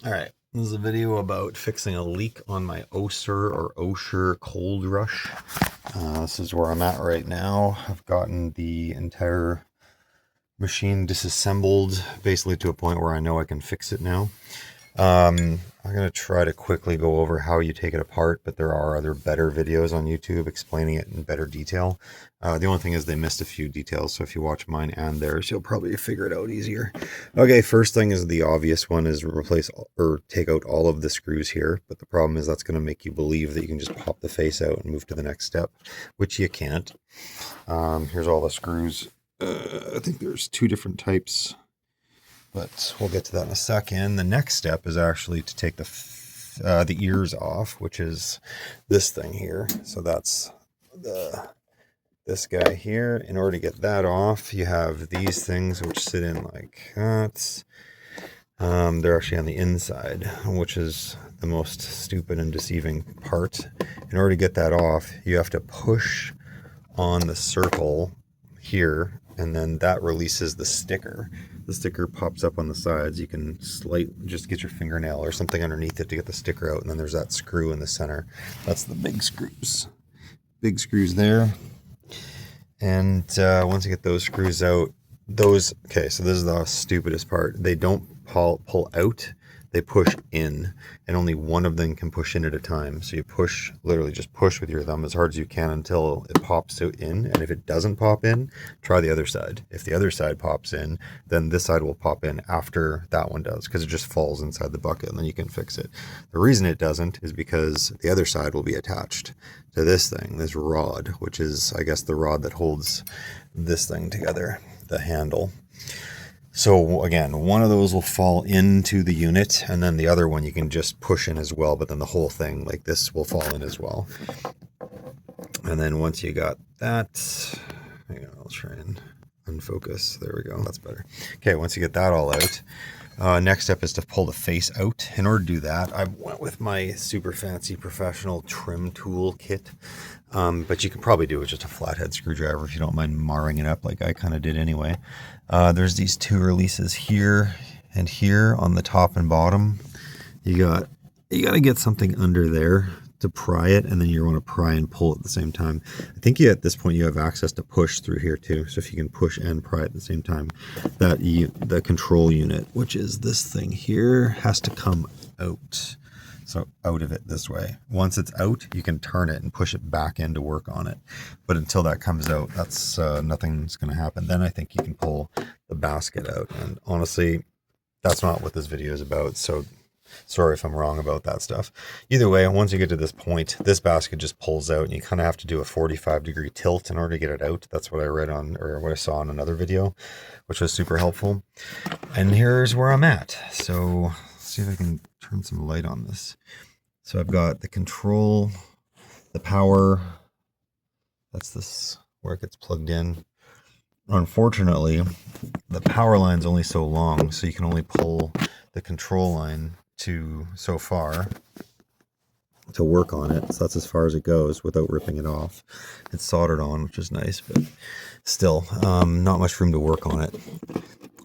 All right, this is a video about fixing a leak on my Ossur cold rush. This is where I'm at right now. I've gotten the entire machine disassembled basically to a point where I know I can fix it now. I'm going to try to quickly go over how you take it apart, but there are other better videos on YouTube explaining it in better detail. The only thing is they missed a few details, so if you watch mine and theirs, you'll probably figure it out easier. Okay, first thing is the obvious one is replace or take out all of the screws here, but the problem is that's going to make you believe that you can just pop the face out and move to the next step, which you can't. Here's all the screws. I think there's two different types, but we'll get to that in a second. The next step is actually to take the ears off, which is this thing here. So that's this guy here. In order to get that off, you have these things which sit in like that. They're actually on the inside, which is the most stupid and deceiving part. In order to get that off, you have to push on the circle here, and then that releases the sticker. The sticker pops up on the sides. You can just get your fingernail or something underneath it to get the sticker out, and then there's that screw in the center. That's the big screws. Big screws there. And once you get those screws out, okay, so this is the stupidest part. They don't pull out, they push in, and only one of them can push in at a time. So you push, literally just push with your thumb as hard as you can until it pops out in. And if it doesn't pop in, try the other side. If the other side pops in, then this side will pop in after that one does, because it just falls inside the bucket and then you can fix it. The reason it doesn't is because the other side will be attached to this thing, this rod, which is, I guess, the rod that holds this thing together, the handle. So again, one of those will fall into the unit, and then the other one you can just push in as well, but then the whole thing like this will fall in as well. And then once you got that, I'll try and unfocus. There we go. That's better. Okay, once you get that all out, next step is to pull the face out. In order to do that, I went with my super fancy professional trim tool kit. But you can probably do it with just a flathead screwdriver if you don't mind marring it up like I kind of did anyway. There's these two releases here and here on the top and bottom. You got to get something under there to pry it, and then you want to pry and pull at the same time. I think at this point you have access to push through here too. So if you can push and pry at the same time, the control unit, which is this thing here, has to come out. So out of it this way. Once it's out, you can turn it and push it back in to work on it. But until that comes out, that's nothing's going to happen. Then I think you can pull the basket out. And honestly, that's not what this video is about. So sorry if I'm wrong about that stuff. Either way, once you get to this point, this basket just pulls out, and you kind of have to do a 45-degree tilt in order to get it out. That's what I read on, or what I saw in another video, which was super helpful. And here's where I'm at. So see if I can turn some light on this. So I've got the control, the power. That's this where it gets plugged in. Unfortunately, the power line's only so long, so you can only pull the control line to so far to work on it. So that's as far as it goes without ripping it off. It's soldered on, which is nice, but still not much room to work on it.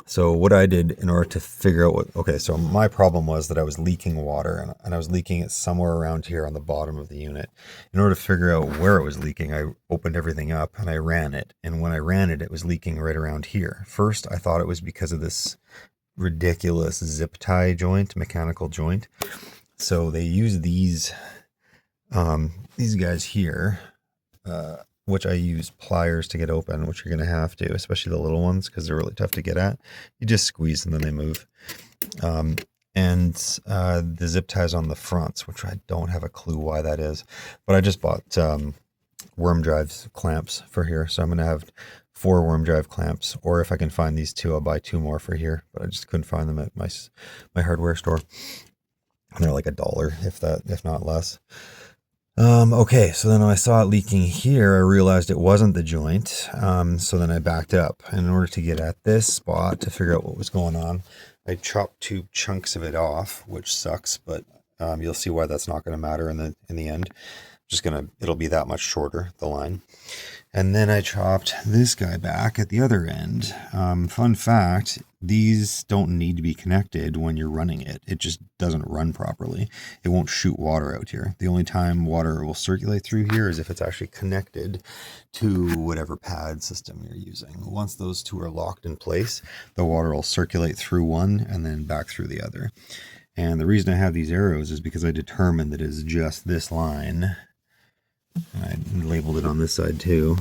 So what I did in order to figure out so my problem was that I was leaking water, and I was leaking it somewhere around here on the bottom of the unit. In order to figure out where it was leaking, I opened everything up and I ran it. And when I ran it, it was leaking right around here. First, I thought it was because of this ridiculous zip tie joint, mechanical joint. So they use these guys here, which I use pliers to get open, which you're going to have to, especially the little ones, because they're really tough to get at. You just squeeze and then they move. And the zip ties on the fronts, which I don't have a clue why that is. But I just bought worm drive clamps for here. So I'm going to have 4 worm drive clamps, or if I can find these 2, I'll buy 2 more for here. But I just couldn't find them at my hardware store. And they're like $1, if not less. Okay, so then when I saw it leaking here, I realized it wasn't the joint. So then I backed up. And in order to get at this spot to figure out what was going on, I chopped 2 chunks of it off, which sucks, but you'll see why that's not going to matter in the end. it'll be that much shorter, the line. And then I chopped this guy back at the other end. Fun fact, these don't need to be connected when you're running it. It just doesn't run properly. It won't shoot water out here. The only time water will circulate through here is if it's actually connected to whatever pad system you're using. Once those two are locked in place, the water will circulate through one and then back through the other. And the reason I have these arrows is because I determined that it's just this line. I labeled it on this side too,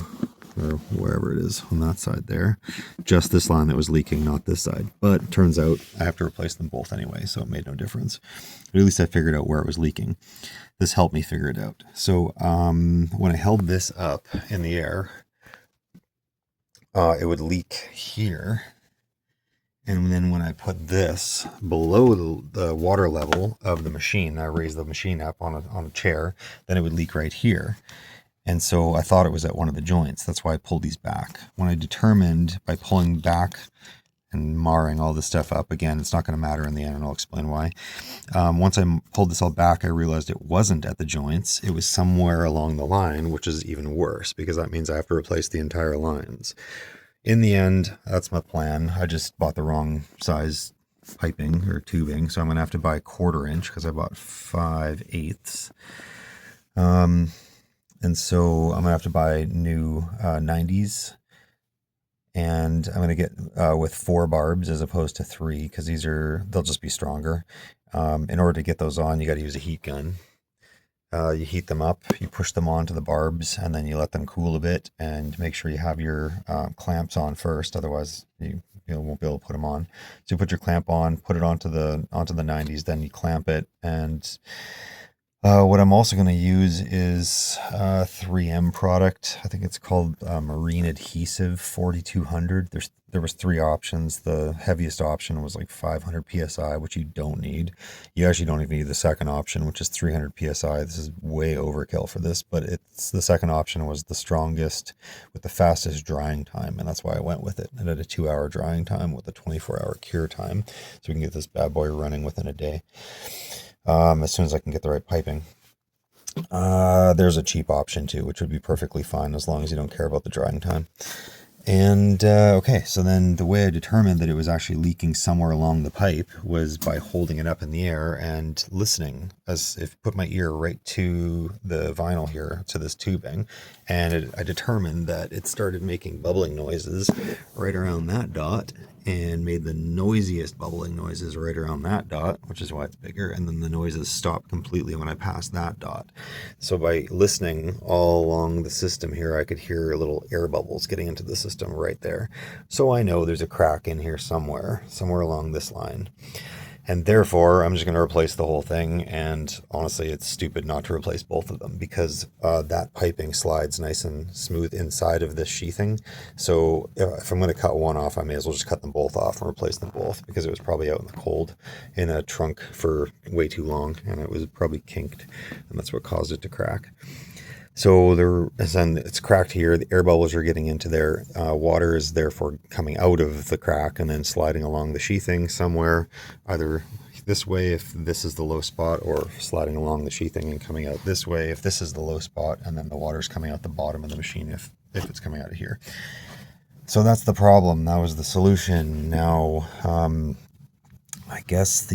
or wherever it is on that side there. Just this line that was leaking, not this side. But it turns out I have to replace them both anyway, so it made no difference. But at least I figured out where it was leaking. This helped me figure it out. So when I held this up in the air, it would leak here. And then when I put this below the water level of the machine, I raised the machine up on a chair, then it would leak right here. And so I thought it was at one of the joints. That's why I pulled these back. When I determined by pulling back and marring all this stuff up, again, it's not going to matter in the end, and I'll explain why. Once I pulled this all back, I realized it wasn't at the joints. It was somewhere along the line, which is even worse because that means I have to replace the entire lines. In the end, that's my plan. I just bought the wrong size piping or tubing, so I'm going to have to buy 1/4 inch because I bought 5/8. And so I'm going to have to buy new 90s, and I'm going to get with 4 barbs as opposed to 3 because they'll just be stronger. In order to get those on, you got to use a heat gun. You heat them up, you push them onto the barbs, and then you let them cool a bit and make sure you have your clamps on first. Otherwise, you won't be able to put them on. So you put your clamp on, put it onto the 90s, then you clamp it. And what I'm also going to use is 3M product. I think it's called Marine Adhesive 4200. There was 3 options. The heaviest option was like 500 psi, which you don't need. You actually don't even need the second option, which is 300 psi. This is way overkill for this, but the second option was the strongest with the fastest drying time, and that's why I went with it. It had a 2-hour drying time with a 24-hour cure time, so we can get this bad boy running within a day. As soon as I can get the right piping. There's a cheap option too, which would be perfectly fine as long as you don't care about the drying time. And okay, so then the way I determined that it was actually leaking somewhere along the pipe was by holding it up in the air and listening, as if put my ear right to the vinyl here, to this tubing, and I determined that it started making bubbling noises right around that dot, and made the noisiest bubbling noises right around that dot, which is why it's bigger, and then the noises stopped completely when I passed that dot. So by listening all along the system here, I could hear little air bubbles getting into the system right there. So I know there's a crack in here somewhere along this line. And therefore, I'm just going to replace the whole thing, and honestly, it's stupid not to replace both of them, because that piping slides nice and smooth inside of this sheathing. So if I'm going to cut one off, I may as well just cut them both off and replace them both, because it was probably out in the cold in a trunk for way too long, and it was probably kinked, and that's what caused it to crack. So it's cracked here. The air bubbles are getting into there. Water is therefore coming out of the crack and then sliding along the sheathing somewhere, either this way if this is the low spot, or sliding along the sheathing and coming out this way if this is the low spot, and then the water's coming out the bottom of the machine if it's coming out of here. So that's the problem. That was the solution. Now, I guess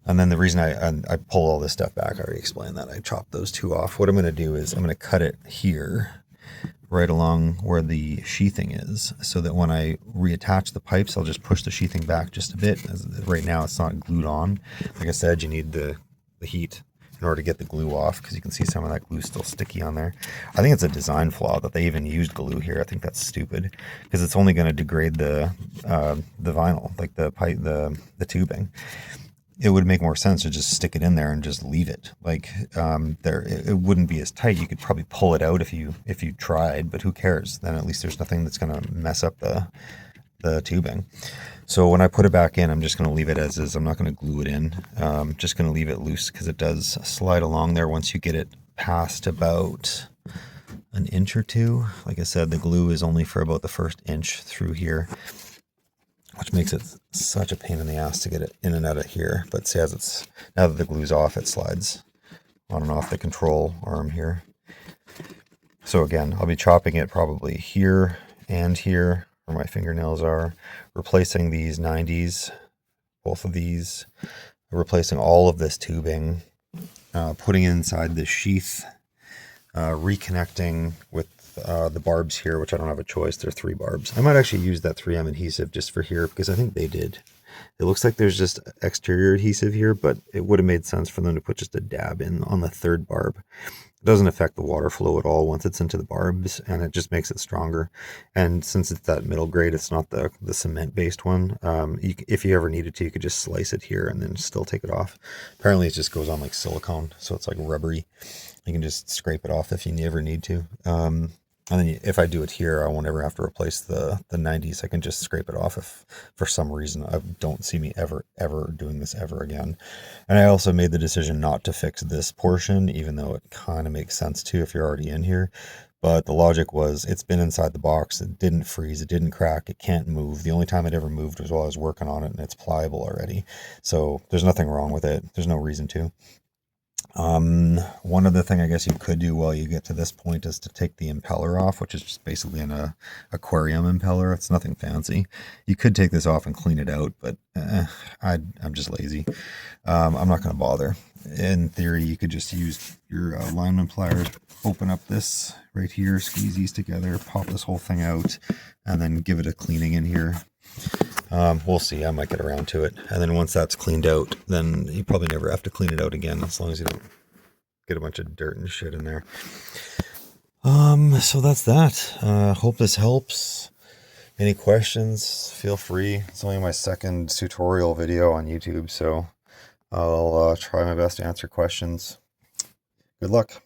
and then the reason I pull all this stuff back, I already explained that. I chopped those 2 off. What I'm going to do is I'm going to cut it here, right along where the sheathing is, so that when I reattach the pipes, I'll just push the sheathing back just a bit. Right now it's not glued on. Like I said, you need the heat in order to get the glue off, because you can see some of that glue still sticky on there. I think it's a design flaw that they even used glue here. I think that's stupid, because it's only going to degrade the vinyl, like the pipe, the tubing. It would make more sense to just stick it in there and just leave it. Like it wouldn't be as tight. You could probably pull it out if you tried, but who cares? Then at least there's nothing that's going to mess up the tubing. So when I put it back in, I'm just going to leave it as is. I'm not going to glue it in. Just going to leave it loose, because it does slide along there once you get it past about an inch or 2. Like I said, the glue is only for about the first inch through here, which makes it such a pain in the ass to get it in and out of here. But see, now that the glue's off, it slides on and off the control arm here. So again, I'll be chopping it probably here and here where my fingernails are, replacing these 90s, both of these, replacing all of this tubing, putting inside the sheath, reconnecting with the barbs here, which I don't have a choice. There are 3 barbs. I might actually use that 3M adhesive just for here because I think they did. It looks like there's just exterior adhesive here, but it would have made sense for them to put just a dab in on the 3rd barb. It doesn't affect the water flow at all once it's into the barbs, and it just makes it stronger. And since it's that middle grade, it's not the cement-based one. If you ever needed to, you could just slice it here and then still take it off. Apparently, it just goes on like silicone, so it's like rubbery. You can just scrape it off if you ever need to. And then if I do it here, I won't ever have to replace the 90s. I can just scrape it off if for some reason I don't see me ever doing this ever again. And I also made the decision not to fix this portion, even though it kind of makes sense to if you're already in here. But the logic was it's been inside the box. It didn't freeze. It didn't crack. It can't move. The only time it ever moved was while I was working on it, and it's pliable already. So there's nothing wrong with it. There's no reason to. One other thing I guess you could do while you get to this point is to take the impeller off, which is just basically an aquarium impeller. It's nothing fancy. You could take this off and clean it out, but I'm just lazy. I'm not going to bother. In theory, you could just use your lineman pliers, open up this right here, squeeze these together, pop this whole thing out, and then give it a cleaning in here. We'll see. I might get around to it. And then once that's cleaned out, then you probably never have to clean it out again, as long as you don't get a bunch of dirt and shit in there. So that's that. Hope this helps. Any questions, feel free. It's only my 2nd tutorial video on YouTube, so I'll try my best to answer questions. Good luck.